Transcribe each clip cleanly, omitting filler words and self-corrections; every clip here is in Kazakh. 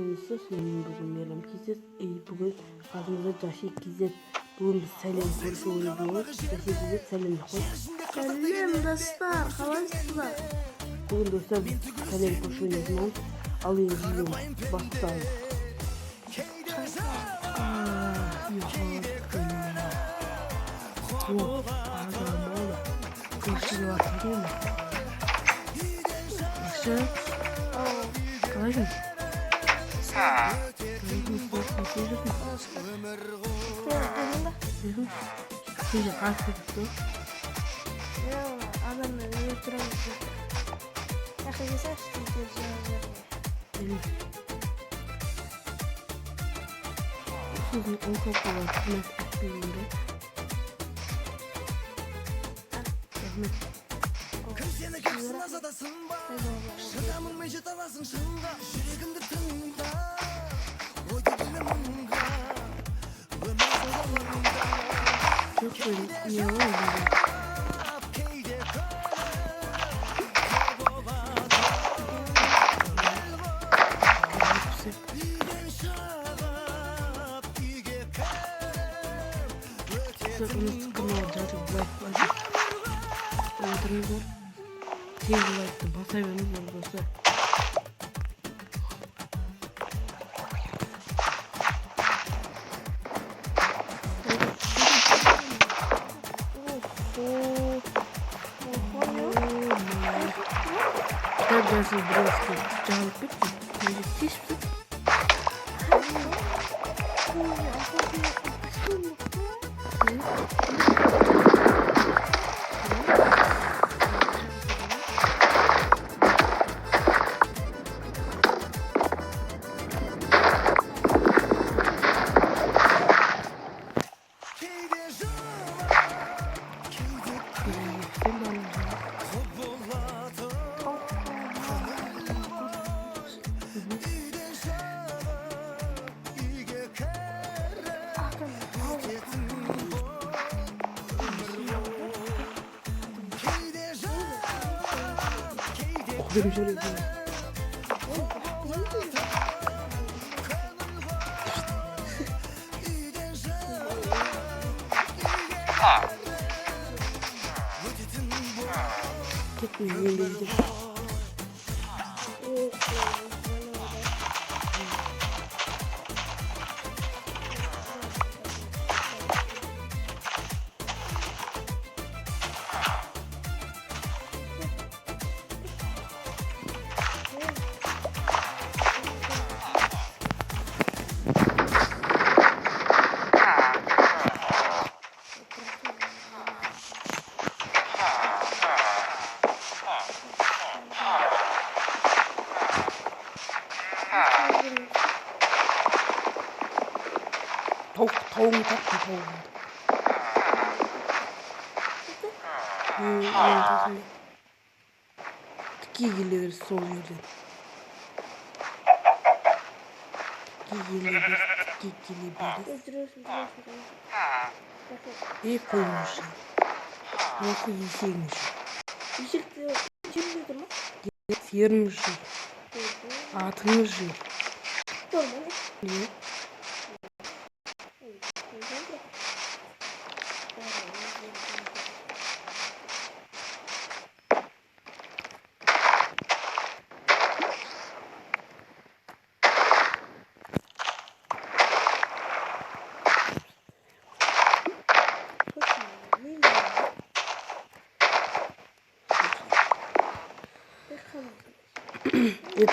Arkadaşlar senin bugün yarım kizet. Bugün adımıza Caşik Kizet. Bugün biz Selim Koç'u oynuyoruz. Caşik Kizet Selim Koç. Selam dostlar, kalırsınlar. Bugün dostlar Selim Koç oynuyoruz. Alayım izliyorum. Bastayım. Yok, adam oğlum. Kılıçlı var değil mi? Nasıl? Kalayım. Şimdi harf tuttu. Adamları götüremez. Arkadaşlar Sizin o kapılar kısmet ettiğinde çok böyle niye oldu? Bunu sıkıntı olacak. Like'lar. Anlatırınızlar. Diğer like'da basayım dostlar. Neredeyse biraz canlı bitti. Müthiş bir. Benim şöyle bir gitmiyor, yenildim. Tavuğum taktı tavuğum. İki geliyor sol yerden. İki geliyor. İyi koymuşlar. Nasıl yiyecekmiş. Işık diyor. Kim dedi lan? Sıyırmışlar. Atmışlar. Normal. Niye?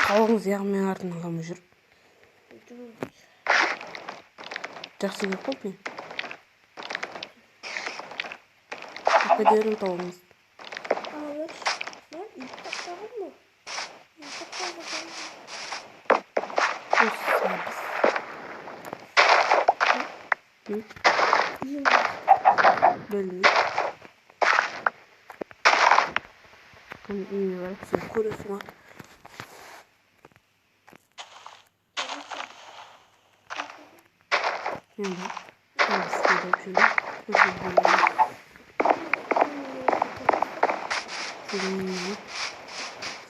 Tavuğumuz yağmaya ardından kalmışır. Жақсы келіп қалды мен. Қайда таvuğumuz. Belli. Bunu iyi olarak sen koruyorsun ha. Yani ben istedim şöyle.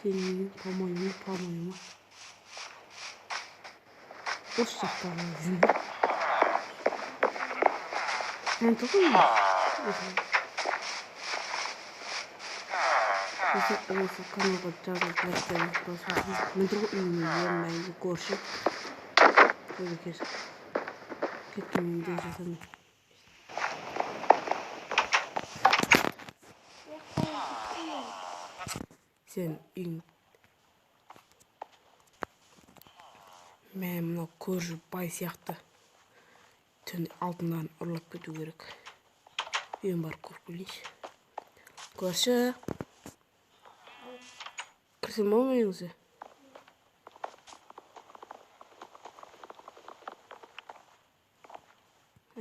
Senin pamuğumu. Boş yaptım izin. Ben takım mı? Neyse kanalga жазылып лайктарыңызды мен тұрғын көрші көбекер кеттім үйде жасамын. Сен үйің мен мынау көрші бай сияқты түн алтыннан ұрлап кету керек. Үйім барып көріп келейінші. Көрші кірсем бола ма үйіңізге?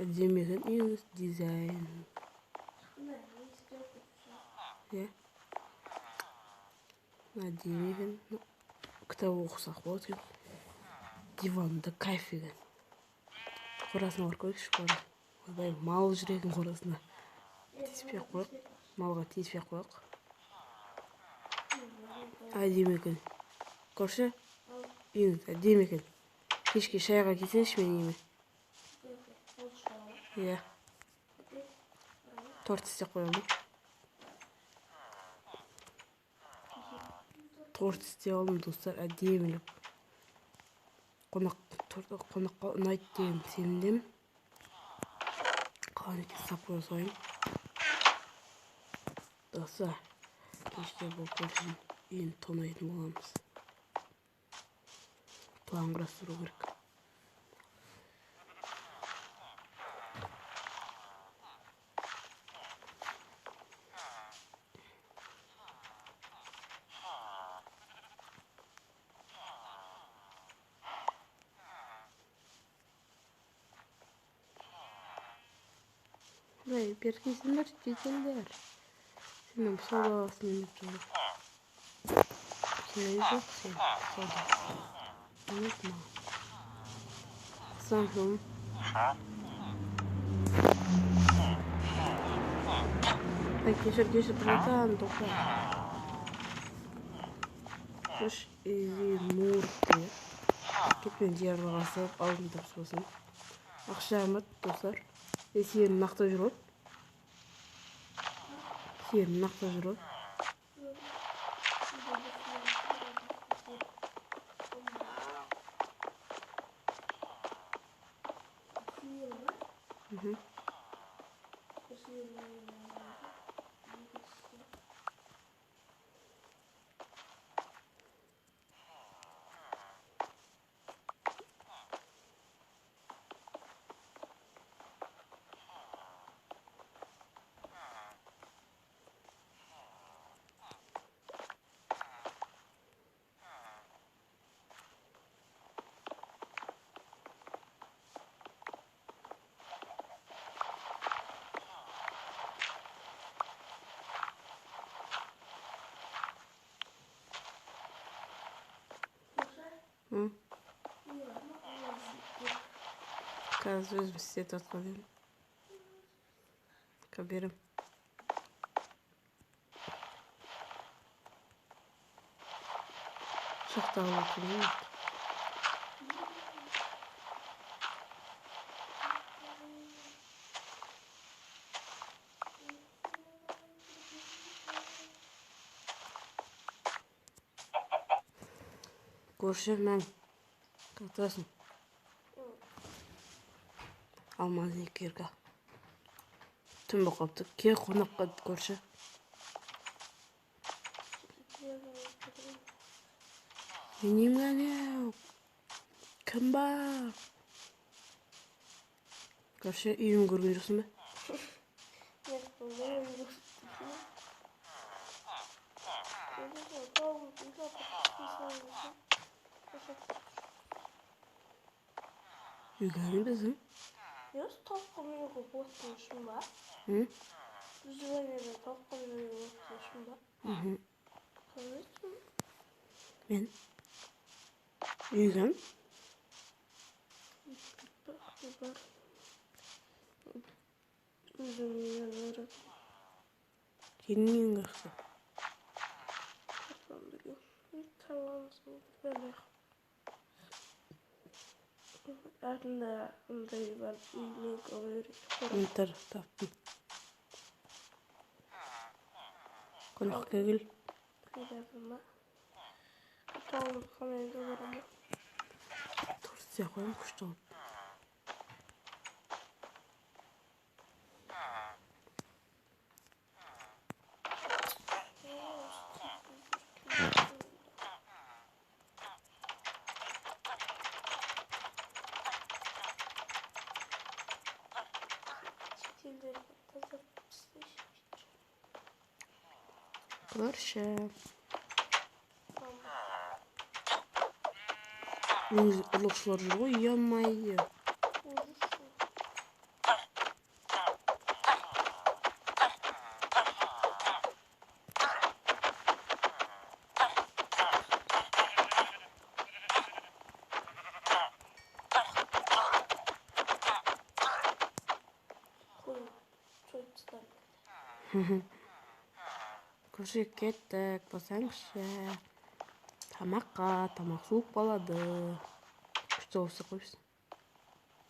Әдемі екен үйіңіз, дизайн. Иә. Әдемі екен. Кітап оқысақ болады екен. Диванда кайф екен. Қорасына барып көрейікші қора. Ойбай, мал жүрегін қорасына. Тиіспей ақ қояйық. Малға тиіспей ақ қояйық. Әдемі екен. Көрші, үйіңіз әдемі екен. Кешке шайға келсеңші мен үйіме. Иә. Торт істеп қоямын. Торт істеп алдым достар, әдемілеп. Қонаққа ұнайды деген сенімдемін. Қалған екен сап қоя салайын. Достар, кешке бұл көршінің үйін тонайтын боламыз. План құрастыру керек. Burayı bir kesinler çizildiler. Senin sola basın yapacağım. Şimdi yok sen sola. Unutma. Sanırım. Ay geçir buradan doktor. Hoş murti. Кетпен жер басып алдым тапсырсын. Ақшамы достар. Сен нақты жүр. Сен нақты жүр. Hı? Қазір өзім істеп жатқан едім. Берем. Шахта алып отырмын. Көрші мәң. Қақтырасың. Алмазын екерге. Түн боқапты. Ке қонаққа көрші. Енем ғанеу. Кім бар? Көрші үйін көрген жоқсын ба? Үйгені біздің? Yes, talkımı koklatmışım var. Hı? Düzüne talkımı koklatmışım var. Hı. Karıştım. Ben? Үйген? Biber. Üzümü yalarım. Келмейін қақты. Tamam. Böyle. артында андай бар, үймен көбірек қора. Мен таптым. Қонаққа кел. Қиратым ба? Тауын қамайда барам ба? Дұрыс істей қоямын, күшті алып. Шетелдерді тазартып істейші. Көрші. Негізі ұрлықшылар жүр ғой, ұямайды. Көрші кеттік, басаңшы. Тамақ суық болады. Күшті болса қойсын.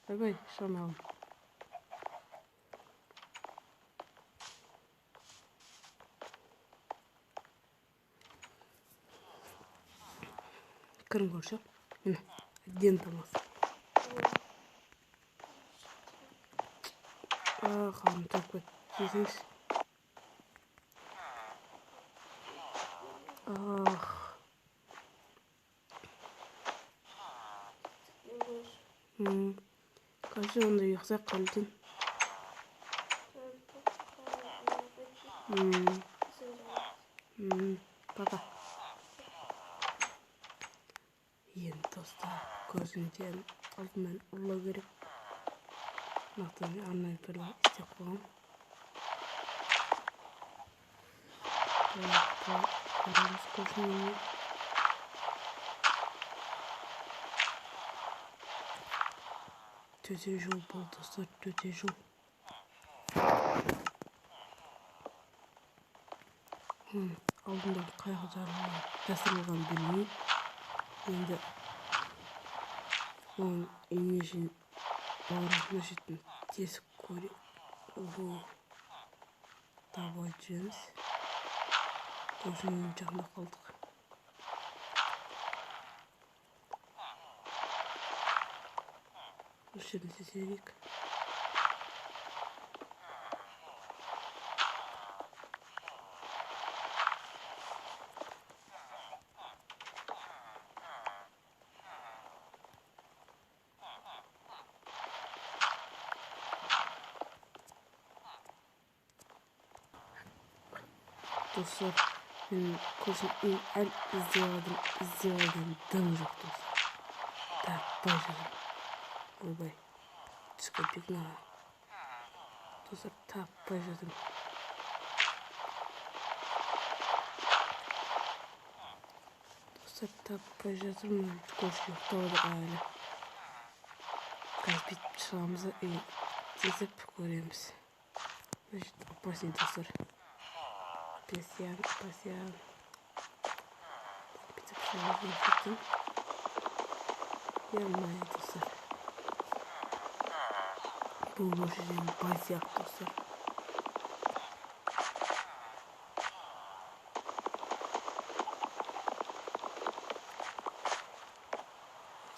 Бай-бай, шамалым. Кірін көрші. Міне, әден тамақ. Қамын топ көт. Жесеңіз. Көрші, онда ұйықсақ қалдың. Пока. Енді достар, көзімден алдымен ұрлау керек. Нақтан арнайы бірла істеп қоғам. Қарамыз көзімден. Төте жол болды, достар, төте жол. Алдында қайғы жарылған жасырылған білмей. Енді оның енежін бауырына жетін тесік көре. Табай жүреміз. Көзінің жағында қалдық. Үшірін сезерек. Dostlar, ben koşun el izleyemedim, dön yok dostlar. Так, başladım. Olbay. Çıkıp ne? Dostlar, tak başladım. Dostlar, tak başladım. Koş yok, doğru aile. Kalbit çağımıza gezip görüyoruz. Значит, опаснее достар. Песян. Пиццепсияны жеттім. Ямай достар. Бұл көшеден бай сияқты достар.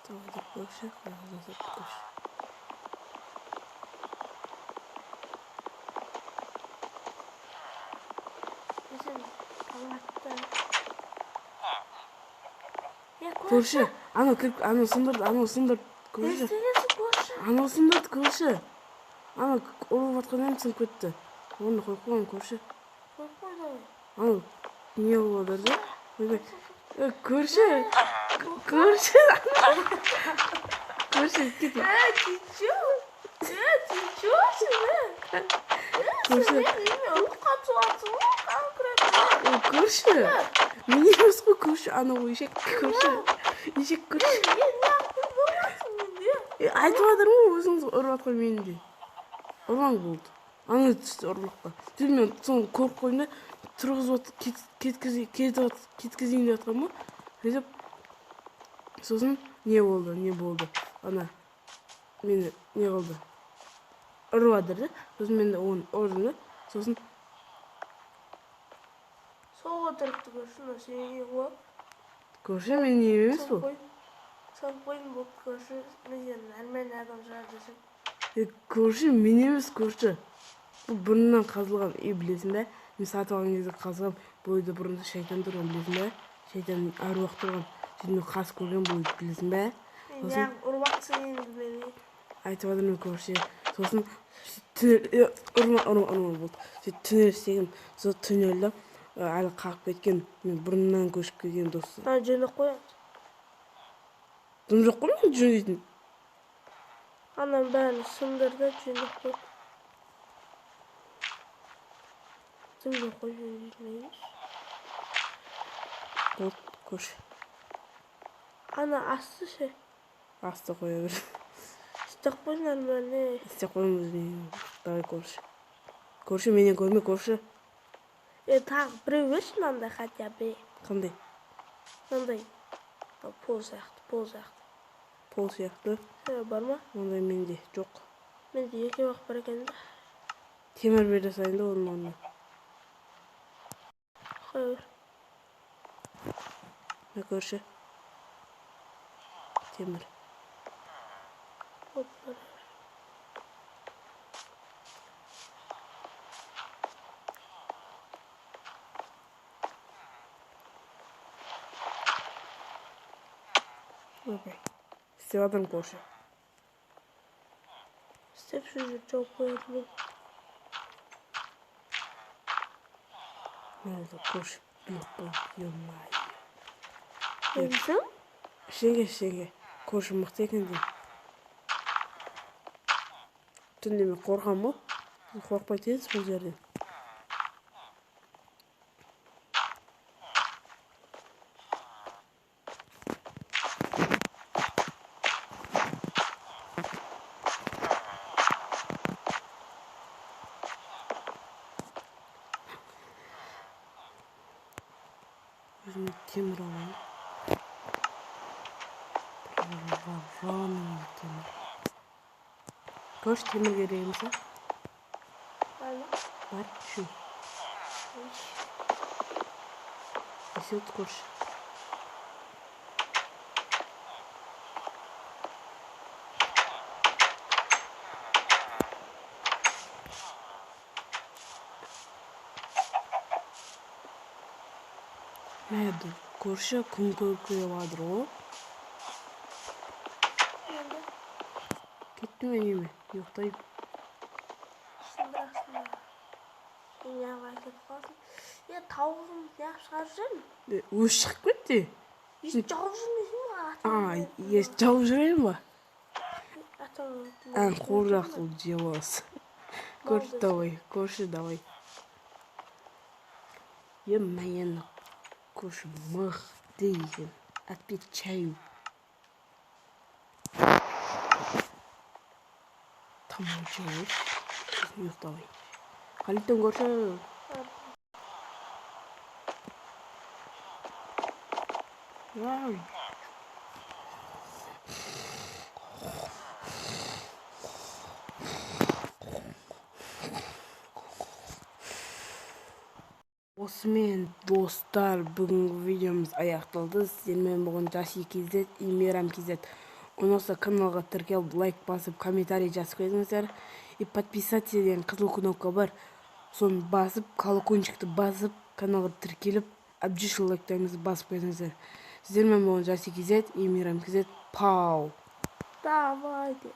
Давайте көші, қағазасып көші. Көрші, ана сындырды, көрші. Ана сындырды, көрші. Ана ұрып атқан әмсін көтті. Оны қойып қойған, көрші. Ана не болады, да? Көрші. Көрші, кетіп. Ты чё себе? Көрші. Мен емес қой, көрші. Ана ғой, ешек көрші. Ешек көрші. Айтып жатырмын ғой, өзіңіз ұрып атқан мені де. Ұрған болды. Ана түсті ұрлыққа. Мен соны көріп қойдым да, тұрғызып кеткізейін деп жатқанмын ғой. Сосын не болды. Ана мені не қылды? Ұрып жатыр да. Сосын мен де оны ұрдым да. Сосын Сол отырыпты көрші, сенге қойып. көрші мен не емес бұл. Салып қойдым бұл көрші, мен нормальный адам шығар десем. Көрші мен емес көрші. Бұл бұрыннан қазылған үй білесің бе? Мен сатып алған кезде қазылған бұл үйде бұрында шайтан тұрған білесің бе? Шайтан аруақ тұрған. Сөйтіп мен қас көрген бұл үйді білесің бе? Неғып ұрбақсың енді мені. Айтып жатырмын көрші. Сосын ұрма болды. Сөйтіп түнел істеген. Сосын түнелді әлі қағып кеткен. Мен бұрыннан көшіп келген досы. Жөндеп қояды. Дым жоқ қой мен жөндейтін. Анам бәрін сындырды, жөндеп қойды. Дым жоқ қой жөндейтін емес. Болды, көрші. Ана асты ше. Асты қоя бер. Істеп қой нормальный. Істеп қоймыз мен. Давай көрші. Көрші менен көрме көрші. Тағы біреу берші мынандай хотя бы. Қандай? Мынандай. Пол сияқты, пол сияқты. Пол сияқты. Бар ма? Ондай менде жоқ. Менде екі уақыт бар екен да. Темір бере сайын да оның орнына. Қоя бер. Не көрші? Темір. Вот бар. Опай. Істеп жатырмын көрші. Істеп жүріп жауып қояды бұл. Ne oldu koş. Yok yolmay. Ne diyeceğim? Шеге. Koş мықты екен деймін. Түнде мен қорқам ба? Қорқпайды едіңіз бұл жерден. Өзіме темір аламын. Раны темір. Көрші темір керегіміз ба? Бар ма? Бар, шу. Есет көрші. Мәді, көрші күн көркіреп адыр о? Кетті ме неме? Yoқтайып. Сындырасың. Неғып айтып қалсын. Тауығым неғып шығарып жүрмін? Өз шығып кетті? Еш жауып жүрмесің ба? Еш жауып жүрейін ба? Ән қоржақ қыл жауыз. Көрші давай. Е-мәйені көрші мықты екен. Отвечаю. Tamam çevir. Yok давай. Халиттен көрші. Вау. Осымен достар, бүгінгі видеомыз аяқталды. Сіздермен болған JasyKZ и MeramKZ. Ұнаса каналға тіркеліп, лайк басып, комментарий жазып қойыңыздар. И подписаться деген қызыл кнопка бар. Соны басып, колокольчикті басып, каналға тіркеліп, обязательно лайктарыңызды басып қойыңыздар. Сіздермен болған JasyKZ и MeramKZ. Пау. Давайте.